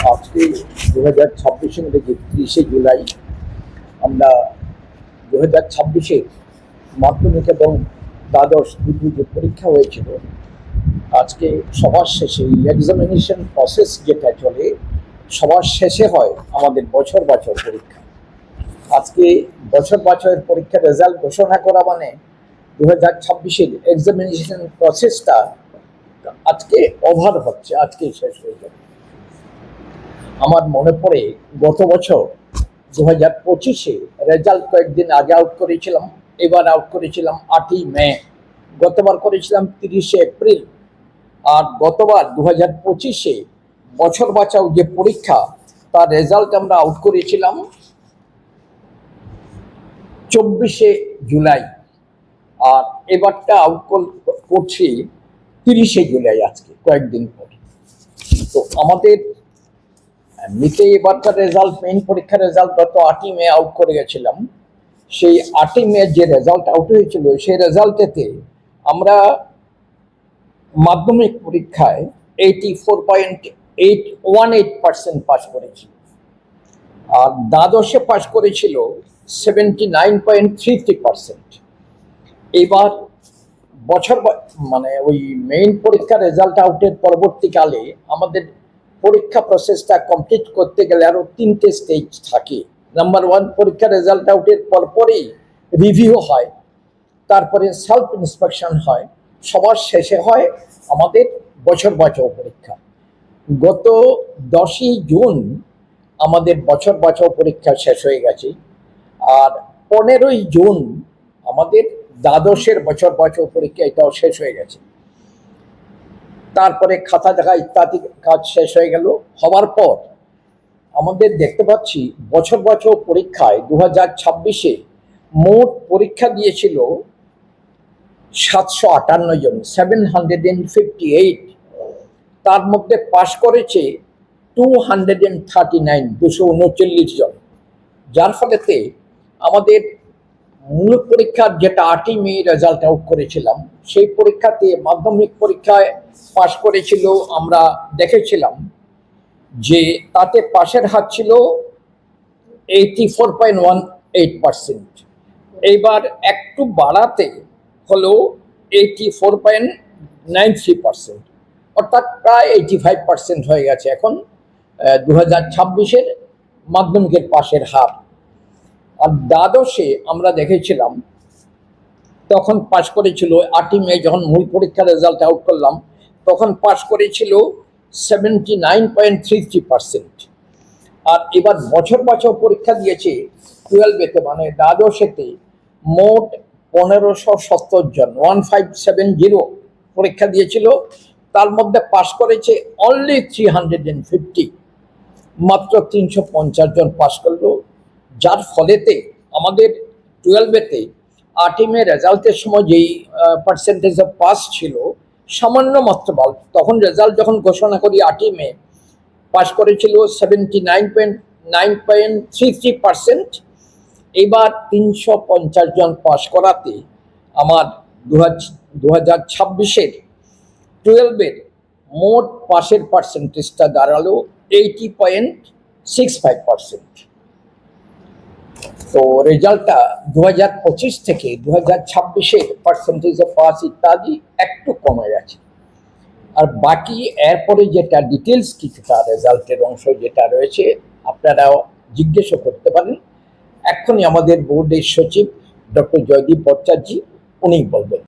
আজকে 2026 ইংরেজি 30শে জুলাই আমরা 2026-এ মাধ্যমিক এবং দ্বাদশ দুটি যে পরীক্ষা হয়েছিল, আজকে সবার শেষে এই এক্সামিনেশন প্রসেস যেটা চলে সবার শেষে হয় আমাদের বছর বছর পরীক্ষা। আজকে বছর বছরের পরীক্ষার রেজাল্ট ঘোষণা করা মানে 2026-এর এক্সামিনেশন প্রসেসটা আজকে ওভার হচ্ছে, আজকে শেষ হয়ে যাবে। আমার মনে পড়ে গত বছর 2025-এ রেজাল্ট কয়েকদিন আগে আউট করেছিলাম, এবার আউট করেছিলাম 8ই মে, গতবার করেছিলাম 30শে এপ্রিল, আর গতবার 2025-এ বছর বাঁচাও যে পরীক্ষা তার রেজাল্ট আমরা আউট করেছিলাম 24শে জুলাই, আর এবারটা আউট করছি 30শে জুলাই, আজকে কয়েকদিন পর। তো আমাদের এমনিতে এবারকার রেজাল্ট, মেইন পরীক্ষার রেজাল্ট গত 8ই মে আউট করে গেছিলাম। সেই 8ই মে যে রেজাল্ট আউট হয়েছিল সেই রেজাল্টেতে আমরা মাধ্যমিক পরীক্ষায় 84.818% পাস করেছি, আর দ্বাদশে পাস করেছিল 79.33%। এবার বছর মানে ওই মেইন পরীক্ষার রেজাল্ট আউটের পরবর্তীকালে আমাদের পরীক্ষা প্রসেসটা কমপ্লিট করতে গেলে আরো 3টে স্টেজ থাকে। নাম্বার 1, পরীক্ষার রেজাল্ট আউটের পরপরই রিভিউ হয়, তারপরে সেলফ ইন্সপেকশন হয়, সবার শেষে হয় আমাদের বছর বাঁচাও পরীক্ষা। গত 10ই জুন আমাদের বছর বাঁচাও পরীক্ষা শেষ হয়ে গেছে, আর 15ই জুন আমাদের দ্বাদশের বছর বাঁচাও পরীক্ষা এটাও শেষ হয়ে গেছে। তারপরে খাতা দেখা ইত্যাদি কাজ শেষ হয়ে গেল। হওয়ার পর আমাদের দেখতে পাচ্ছি বছর বাঁচাও পরীক্ষায় 2026-এ মোট পরীক্ষা দিয়েছিল 758 জন, 758। তার মধ্যে পাশ করেছে 239 জন, যার ফলেতে আমাদের মূল পরীক্ষার যেটা 8ই মে রেজাল্ট আউট করেছিলাম সেই পরীক্ষাতে মাধ্যমিক পরীক্ষায় পাশ করেছিল, আমরা দেখেছিলাম যে তাতে পাশের হার ছিল 84.18%। এইবার একটু বাড়াতে হলো 84.93%, অর্থাৎ প্রায় 85% হয়ে গেছে এখন 2026-এর মাধ্যমিকের পাশের হার। আর দ্বাদশে আমরা দেখেছিলাম তখন পাশ করেছিল 8ই মে, যখন মূল পরীক্ষার রেজাল্ট আউট করলাম তখন পাশ করেছিল 79.33%। আর এবার বছর বাঁচাও পরীক্ষা দিয়েছে 12-এতে, মানে দ্বাদশেতে মোট 1570 জন, 1570 পরীক্ষা দিয়েছিল। তার মধ্যে পাশ করেছে অনলি 350, মাত্র 350 জন পাশ করলো, যার ফলেতে আমাদের 12-এতে 8ই মে রেজাল্টের সময় যেই পার্সেন্টেজ অফ পাস ছিল সামান্য মাত্র বল, তখন রেজাল্ট যখন ঘোষণা করি 8ই মে পাস করেছিল 79.33%। এবার 350 জন পাস করাতে আমার 2026-এর 12-এর মোট পাসের পার্সেন্টেজটা দাঁড়ালো 80.65%। তো রেজাল্টটা 2025 থেকে 2026-এর পার্সেন্টেজ অফ পাস ইত্যাদি একটু কমে গেছে। আর বাকি এরপরে যেটা ডিটেলস কিছুটা রেজাল্টের অংশ যেটা রয়েছে আপনারাও জিজ্ঞেসও করতে পারেন। এখনই আমাদের বোর্ডের সচিব ডক্টর জয়দীপ ভট্টাচার্য উনি বলবেন।